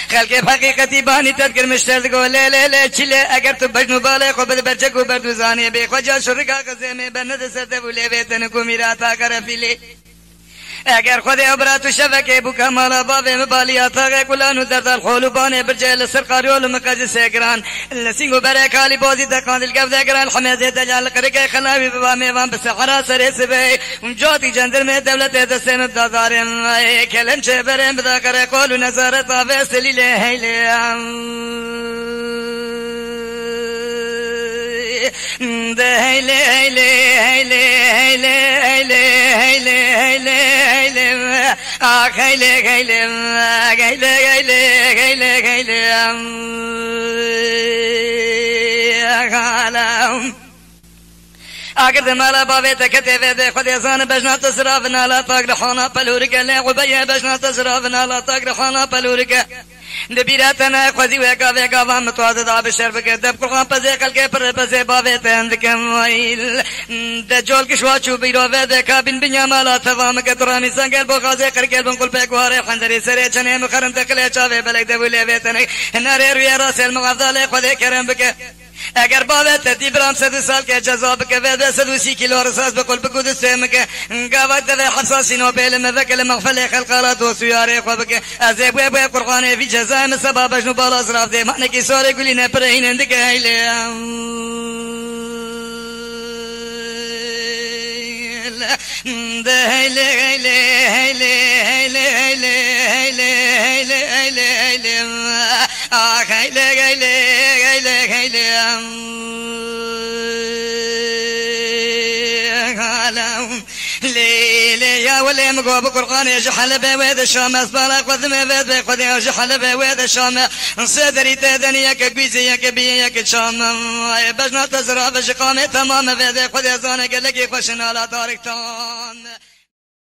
خلق حقیقتی بانی تذکر مشتر گو لے لے لے چلے اگر تو بجنو بالے کو بد برچکو بردو زانے بے خجا شرکا قزے میں بند سرتے بولے بیتن کو میرا تا کر فیلے اگر خود عبرات شبکه بوکا مالا بابه مبالیاتا غی کلانو درد الخولو بانه برجل سرقاریول مقاز سیگران لسینگو برای کالی بازی دقان دلگف دگران حمیده دجال قرقه خلاوی ببا میوان بسحرا سر سبه جاتی جندر میں دولت دستین دادارم کلم چه برم بدا کر قولو نظارت آفه سلیله هیله ده هیله هیله هیله هیله هیله هیله هیله خیلی خیلی خیلی خیلی خیلی خیلی خالم اگر مالا بابی تکتی ده خود ازان بجنا تصراف نالا تاگر خانا پلورک لعبی بجنا تصراف نالا تاگر خانا پلورک دبیراتنا خذی وکا وام تواد داب شرف کے دب قرآن پزے کل کے پر پزے باوے تند کم ویل دجول کشوا چو بیرو وے کا بن بنیا مالا تھوام کے ترامی سنگل بو غازے کر کے بن کل پہ گوارے خندری سرے چنے مخرم تکلے چاوے بلک دبولے ویتن نارے روی راسل مغفل خود کرم بک اگر باوے تی برام 100 سال کے جذاب کے وے 130 کلو رصاص بقول بقود سم کے قاوت ذا حساس نوبل مذكل مغفل خلقات وسيار خبك ازيب ابو قران في جزاء سبب شنو بالا صراف دي معنی کی سورے گلی نے پرین اند کے ہیلے ده هيلي هيلي هيلي هيلي هيلي هيلي هيلي هيلي هيلي هيلي هيلي هيلي هيلي ليلي يا ولي مقوب قرقان يا جحل بويد الشام اسبالك وذم بيد بيد يا جحل بويد الشام صدري تدني يا كبيزي يا كبي يا كشام بجنا تزرع بشقامه تمام بيد خذ يا زانك لك خوشنا لا تارك تام